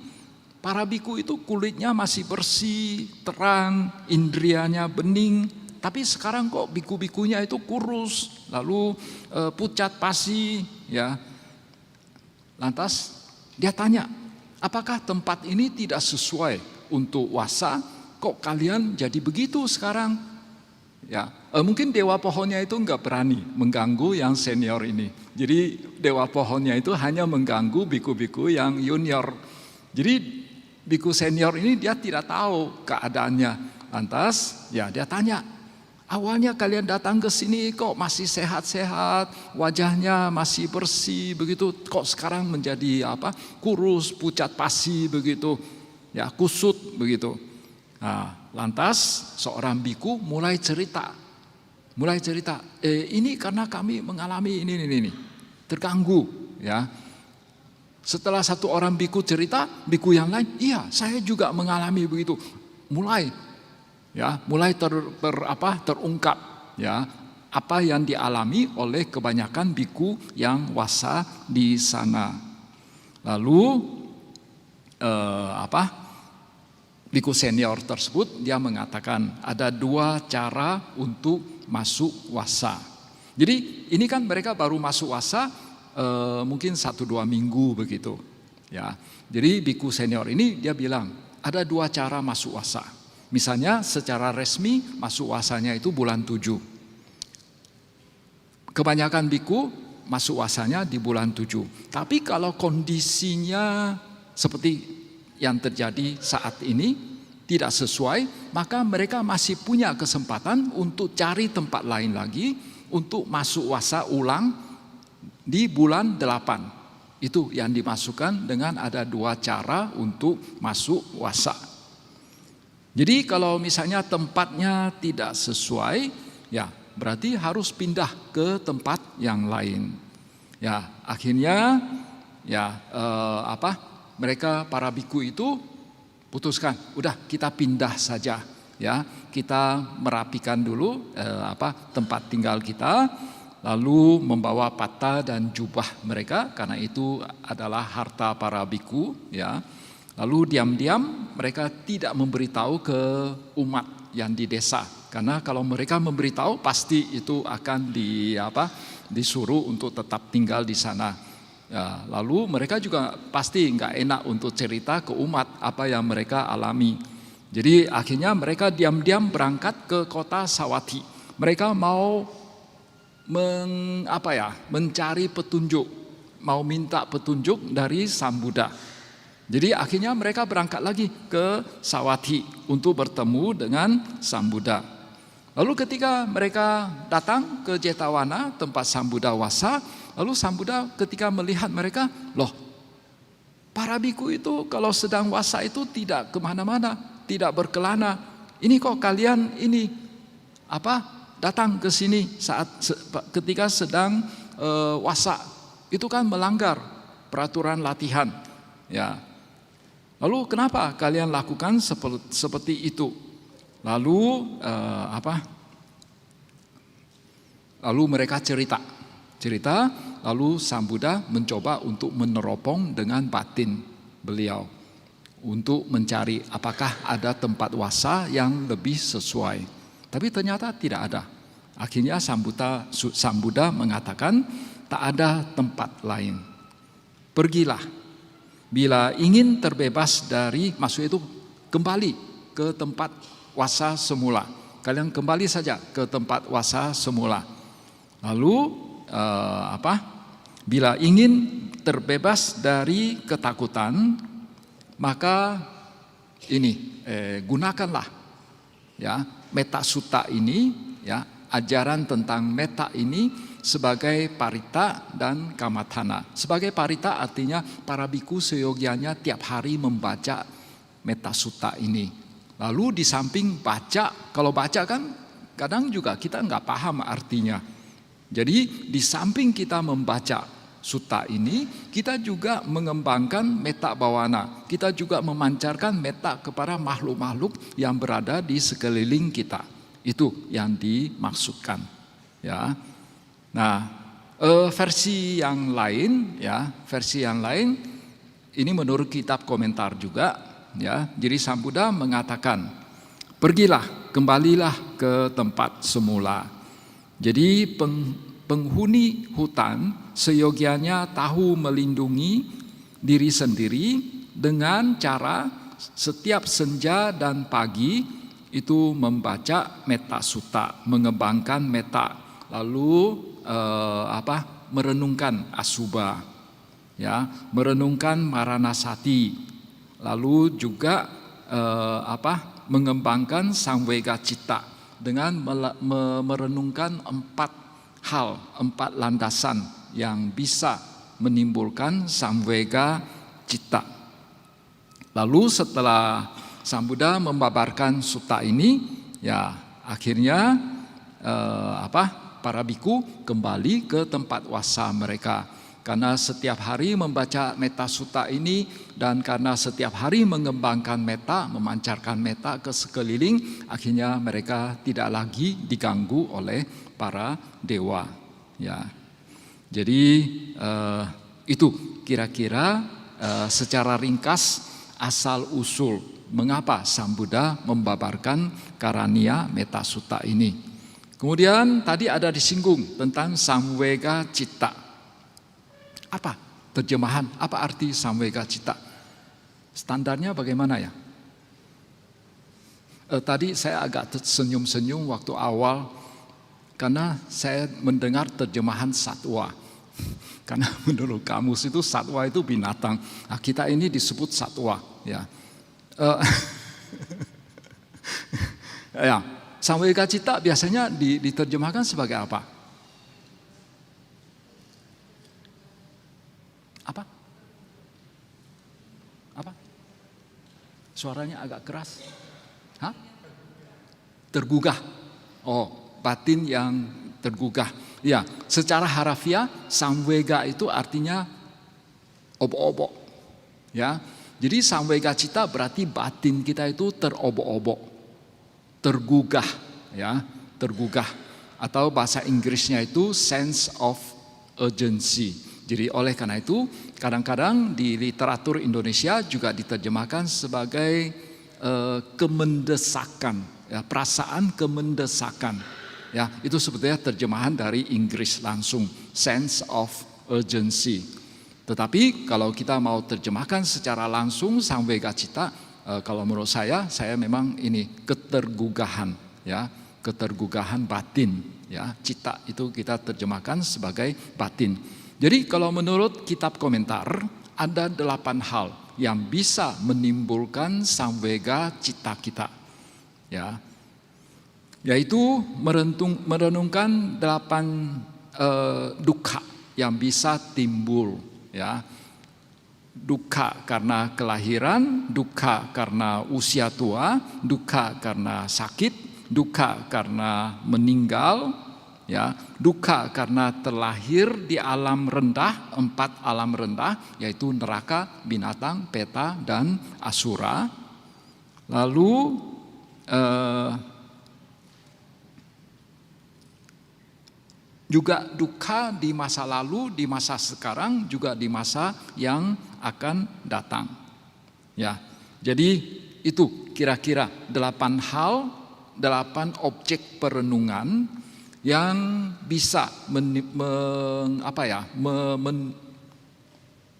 para biku itu kulitnya masih bersih, terang, indrianya bening, tapi sekarang kok biku-bikunya itu kurus, lalu pucat pasi, ya. Lantas dia tanya, apakah tempat ini tidak sesuai untuk wasa? Kok kalian jadi begitu sekarang? Ya, mungkin dewa pohonnya itu nggak berani mengganggu yang senior ini. Jadi dewa pohonnya itu hanya mengganggu biku-biku yang junior. Jadi biku senior ini dia tidak tahu keadaannya. Lantas ya dia tanya, awalnya kalian datang ke sini kok masih sehat-sehat, wajahnya masih bersih begitu, kok sekarang menjadi kurus, pucat pasi begitu, ya kusut begitu. Nah, lantas seorang biku mulai cerita, ini karena kami mengalami ini, terganggu, ya. Setelah satu orang biku cerita, biku yang lain, iya saya juga mengalami begitu, mulai terungkap, ya apa yang dialami oleh kebanyakan biku yang wasa di sana. Lalu biku senior tersebut dia mengatakan ada 2 cara untuk masuk wasa. Jadi ini kan mereka baru masuk wasa mungkin 1-2 minggu begitu, ya. Jadi biku senior ini dia bilang ada 2 cara masuk wasa. Misalnya secara resmi masuk wasanya itu bulan 7. Kebanyakan biku masuk wasanya di bulan 7. Tapi kalau kondisinya seperti yang terjadi saat ini tidak sesuai, maka mereka masih punya kesempatan untuk cari tempat lain lagi untuk masuk wasa ulang di bulan 8. Itu yang dimasukkan dengan ada 2 cara untuk masuk wasa. Jadi kalau misalnya tempatnya tidak sesuai, ya berarti harus pindah ke tempat yang lain. Ya akhirnya mereka para biku itu putuskan, udah kita pindah saja, ya kita merapikan dulu tempat tinggal kita, lalu membawa pata dan jubah mereka karena itu adalah harta para biku, ya. Lalu diam-diam mereka tidak memberitahu ke umat yang di desa, karena kalau mereka memberitahu pasti itu akan disuruh untuk tetap tinggal di sana. Ya, lalu mereka juga pasti nggak enak untuk cerita ke umat apa yang mereka alami. Jadi akhirnya mereka diam-diam berangkat ke kota Sawati. Mereka mau mencari petunjuk, mau minta petunjuk dari Sang Buddha. Jadi akhirnya mereka berangkat lagi ke Sawati untuk bertemu dengan Sang Buddha. Lalu ketika mereka datang ke Jetawana tempat Sang Buddha wasa, lalu Sang Buddha ketika melihat mereka, loh para biku itu kalau sedang wasa itu tidak kemana-mana, tidak berkelana. Ini kok kalian datang ke sini ketika sedang wasa, itu kan melanggar peraturan latihan, ya. Lalu kenapa kalian lakukan seperti itu? Lalu lalu mereka cerita, lalu Sang Buddha mencoba untuk meneropong dengan batin beliau untuk mencari apakah ada tempat wasa yang lebih sesuai. Tapi ternyata tidak ada. Akhirnya Sang Buddha mengatakan tak ada tempat lain. Pergilah. Bila ingin terbebas dari, maksud itu kembali ke tempat wasa semula. Kalian kembali saja ke tempat wasa semula. Lalu bila ingin terbebas dari ketakutan, maka gunakanlah ya metta sutta ini, ya ajaran tentang metta ini sebagai parita dan kamathana. Sebagai parita artinya para biku seyogianya tiap hari membaca metta sutta ini. Lalu di samping baca, kalau baca kan kadang juga kita nggak paham artinya. Jadi di samping kita membaca sutta ini, kita juga mengembangkan metta bawana. Kita juga memancarkan metta kepada makhluk-makhluk yang berada di sekeliling kita. Itu yang dimaksudkan, ya. Nah, versi yang lain ini menurut kitab komentar juga, ya. Jadi Sang Buddha mengatakan, kembalilah ke tempat semula. Jadi penghuni hutan seyogianya tahu melindungi diri sendiri dengan cara setiap senja dan pagi itu membaca metta sutta, mengembangkan metta, lalu merenungkan asubha, ya, merenungkan maranasati, lalu juga mengembangkan samvega citta dengan merenungkan 4 landasan yang bisa menimbulkan samvega citta. Lalu setelah Sang Buddha membabarkan sutta ini, ya akhirnya para biku kembali ke tempat wasa mereka. Karena setiap hari membaca metta sutta ini dan karena setiap hari mengembangkan metta, memancarkan metta ke sekeliling, akhirnya mereka tidak lagi diganggu oleh para dewa. Ya, jadi itu kira-kira secara ringkas asal usul mengapa Sang Buddha membabarkan Karaniya Metta Sutta ini. Kemudian tadi ada disinggung tentang samvega citta. Apa terjemahan, apa arti samvega citta? Standarnya bagaimana ya? Tadi saya agak senyum-senyum waktu awal karena saya mendengar terjemahan satwa. Karena menurut kamus itu satwa itu binatang. Nah, kita ini disebut satwa, ya. Ya, samvega citta biasanya diterjemahkan sebagai apa? Apa? Suaranya agak keras. Hah? Tergugah. Oh, batin yang tergugah. Ya, secara harafiah samvega itu artinya obok-obok. Ya. Jadi samvega citta berarti batin kita itu terobok-obok. Tergugah, ya, tergugah. Atau bahasa Inggrisnya itu sense of urgency. Jadi oleh karena itu kadang-kadang di literatur Indonesia juga diterjemahkan sebagai kemendesakan, ya, perasaan kemendesakan. Ya, itu sebetulnya terjemahan dari Inggris langsung, sense of urgency. Tetapi kalau kita mau terjemahkan secara langsung samvega citta, kalau menurut saya memang ini ketergugahan, ya, ketergugahan batin, ya, citta itu kita terjemahkan sebagai batin. Jadi kalau menurut kitab komentar ada 8 hal yang bisa menimbulkan samvega citta kita, ya, yaitu merenungkan 8 dukkha yang bisa timbul, ya, dukkha karena kelahiran, dukkha karena usia tua, dukkha karena sakit, dukkha karena meninggal. Ya, dukkha karena terlahir di alam rendah, 4 alam rendah, yaitu neraka, binatang, peta, dan asura. Lalu juga dukkha di masa lalu, di masa sekarang, juga di masa yang akan datang. Ya, jadi itu kira-kira 8 hal, 8 objek perenungan yang bisa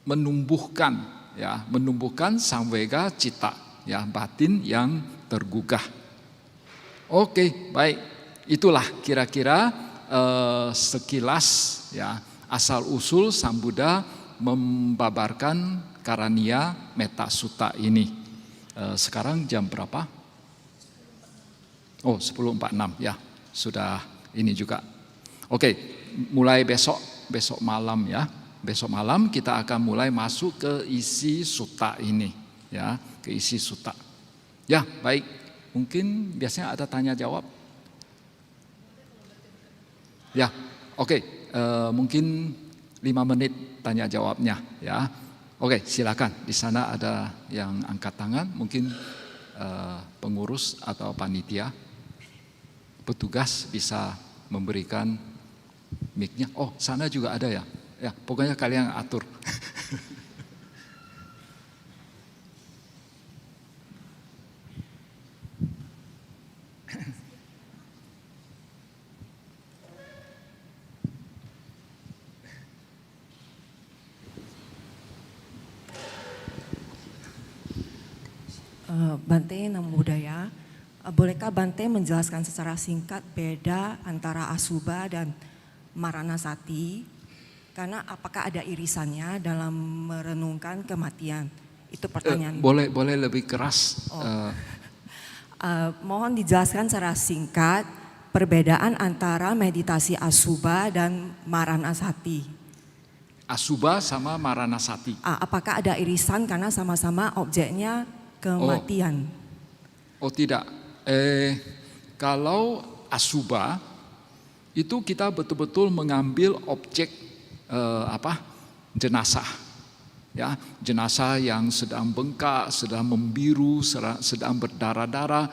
menumbuhkan samvega citta, ya, batin yang tergugah. Oke, baik, itulah kira-kira sekilas, ya, asal usul Sang Buddha membabarkan Karaniya Metta Sutta ini. Sekarang jam berapa? Oh, 10.46, ya, sudah. Ini juga. Oke, mulai besok malam, ya. Besok malam kita akan mulai masuk ke isi sutta ini, ya, ke isi sutta. Ya, baik. Mungkin biasanya ada tanya jawab. Ya, oke. Mungkin 5 menit tanya jawabnya, ya. Oke, silakan. Di sana ada yang angkat tangan, mungkin pengurus atau panitia. Petugas bisa memberikan mic-nya. Oh, sana juga ada ya. Ya, pokoknya kalian atur. Bante Namo Buddhaya. Bolehkah Bante menjelaskan secara singkat beda antara Asubha dan Maranasati? Karena apakah ada irisannya dalam merenungkan kematian? Itu pertanyaan. Boleh lebih keras. Mohon dijelaskan secara singkat perbedaan antara meditasi Asubha dan Maranasati. Asubha sama Maranasati. Apakah ada irisan karena sama-sama objeknya kematian? Oh tidak. Kalau Asubha itu kita betul-betul mengambil objek jenazah, ya, jenazah yang sedang bengkak, sedang membiru, sedang berdarah-darah,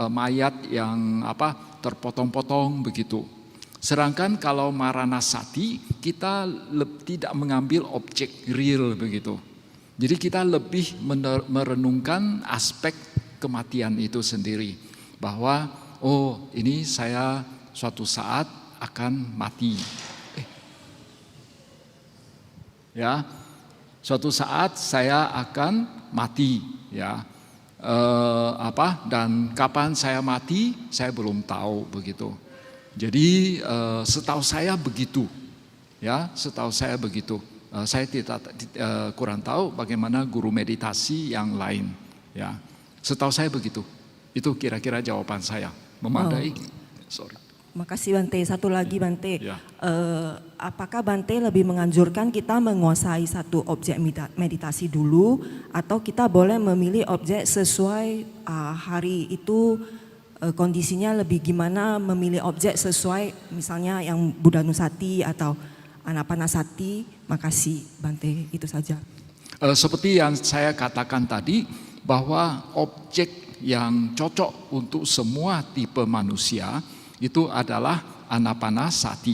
mayat yang terpotong-potong begitu. Sedangkan kalau Maranasati kita tidak mengambil objek real begitu. Jadi kita lebih merenungkan aspek kematian itu sendiri, bahwa oh ini saya suatu saat akan mati. Ya, suatu saat saya akan mati, ya. Dan kapan saya mati saya belum tahu begitu. Jadi setahu saya begitu, ya, setahu saya begitu. Saya kurang tahu bagaimana guru meditasi yang lain, ya. Setahu saya begitu. Itu kira-kira jawaban saya. Memadai? Sorry. Makasih Bante. Satu lagi Bante. Ya. Apakah Bante lebih menganjurkan kita menguasai satu objek meditasi dulu, atau kita boleh memilih objek sesuai hari itu kondisinya lebih gimana, memilih objek sesuai misalnya yang Buddhanusati atau Anapanasati? Makasih Bante, itu saja. Seperti yang saya katakan tadi, bahwa objek yang cocok untuk semua tipe manusia itu adalah Anapanasati.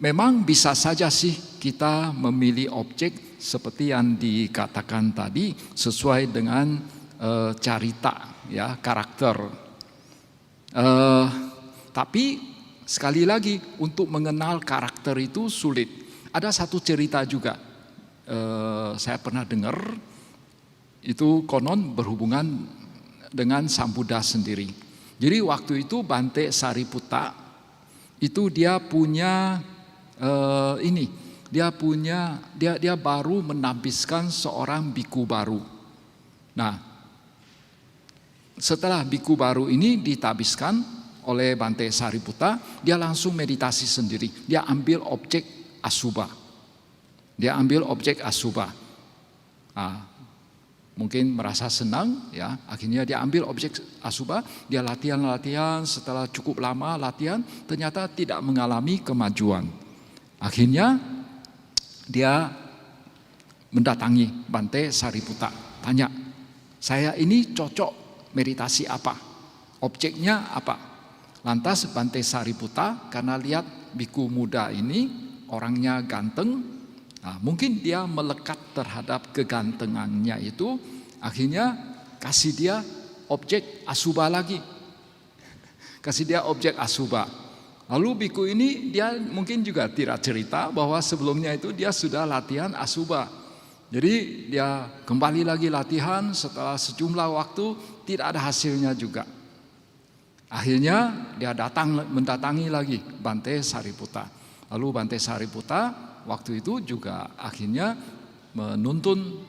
Memang bisa saja sih kita memilih objek seperti yang dikatakan tadi sesuai dengan carita, ya, karakter. Tapi sekali lagi untuk mengenal karakter itu sulit. Ada satu cerita juga. Saya pernah dengar, itu konon berhubungan dengan Sang Buddha sendiri. Jadi waktu itu Bante Sariputta itu dia punya dia baru menambiskan seorang biku baru. Nah, setelah biku baru ini ditabiskan oleh Bante Sariputta, dia langsung meditasi sendiri. Dia ambil objek Asubha. Mungkin merasa senang, ya, akhirnya dia ambil objek Asubha, dia latihan, setelah cukup lama latihan ternyata tidak mengalami kemajuan. Akhirnya dia mendatangi Bante Sariputta, tanya, saya ini cocok meditasi apa? Objeknya apa? Lantas Bante Sariputta karena lihat biku muda ini orangnya ganteng, mungkin dia melekat terhadap kegantengannya itu, akhirnya kasih dia objek Asubha lagi. Kasih dia objek Asubha. Lalu biku ini dia mungkin juga tidak cerita bahwa sebelumnya itu dia sudah latihan Asubha. Jadi dia kembali lagi latihan, setelah sejumlah waktu tidak ada hasilnya juga. Akhirnya dia mendatangi lagi Bante Sariputta. Lalu Bante Sariputta waktu itu juga akhirnya menuntun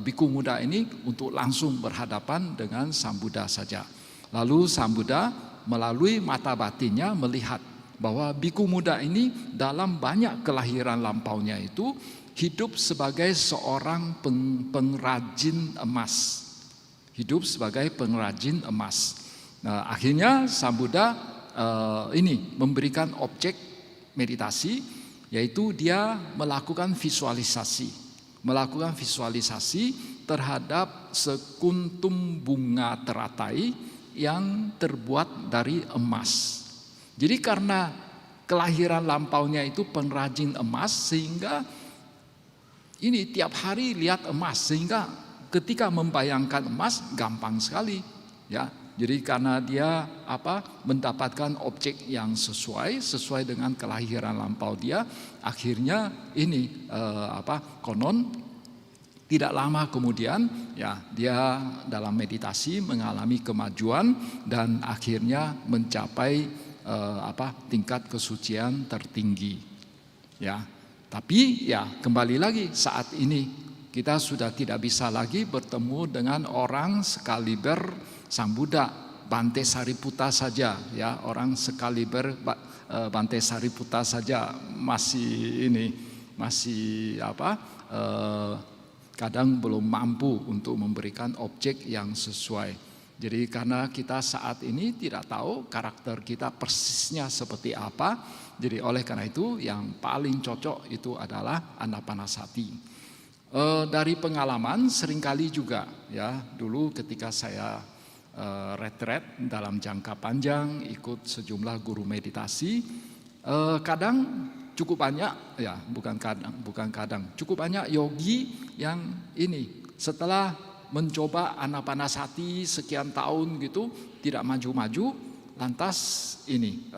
biku muda ini untuk langsung berhadapan dengan Sang Buddha saja. Lalu Sang Buddha melalui mata batinnya melihat bahwa biku muda ini dalam banyak kelahiran lampaunya itu hidup sebagai seorang pengrajin emas. Hidup sebagai pengrajin emas. Nah, akhirnya Sang Buddha memberikan objek meditasi, yaitu dia melakukan visualisasi terhadap sekuntum bunga teratai yang terbuat dari emas. Jadi karena kelahiran lampaunya itu pengrajin emas, sehingga ini tiap hari lihat emas, sehingga ketika membayangkan emas gampang sekali, ya. Jadi karena dia mendapatkan objek yang sesuai dengan kelahiran lampau dia, akhirnya konon Tidak lama kemudian ya dia dalam meditasi mengalami kemajuan dan akhirnya mencapai tingkat kesucian tertinggi. Ya. Tapi ya kembali lagi saat ini kita sudah tidak bisa lagi bertemu dengan orang sekaliber Sang Buddha, Bante Sariputta saja ya, orang sekaliber Bante Sariputta saja masih kadang belum mampu untuk memberikan objek yang sesuai. Jadi karena kita saat ini tidak tahu karakter kita persisnya seperti apa, jadi oleh karena itu yang paling cocok itu adalah Anapanasati. Dari pengalaman seringkali juga ya, dulu ketika saya retret dalam jangka panjang ikut sejumlah guru meditasi, kadang cukup banyak ya, bukan kadang cukup banyak yogi yang ini setelah mencoba Anapanasati sekian tahun gitu tidak maju-maju, lantas ini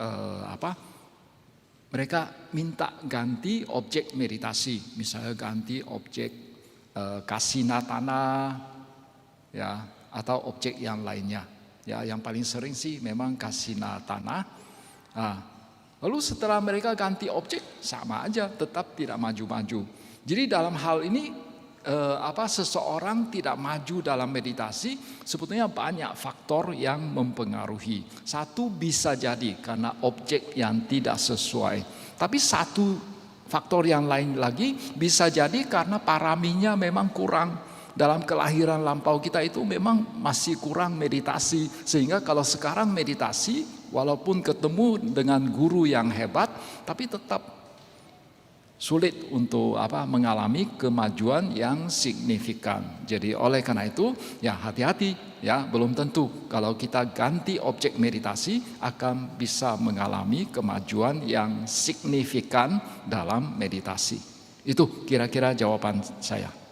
mereka minta ganti objek meditasi, misalnya ganti objek Kasinatana ya, atau objek yang lainnya ya, yang paling sering sih memang Kasinatana. Lalu setelah mereka ganti objek sama aja, tetap tidak maju-maju. Jadi dalam hal ini seseorang tidak maju dalam meditasi sebetulnya banyak faktor yang mempengaruhi. Satu bisa jadi karena objek yang tidak sesuai. Tapi satu faktor yang lain lagi bisa jadi karena paraminya memang kurang. Dalam kelahiran lampau kita itu memang masih kurang meditasi, sehingga kalau sekarang meditasi walaupun ketemu dengan guru yang hebat tapi tetap sulit untuk mengalami kemajuan yang signifikan. Jadi oleh karena itu ya hati-hati ya, belum tentu kalau kita ganti objek meditasi akan bisa mengalami kemajuan yang signifikan dalam meditasi. Itu kira-kira jawaban saya.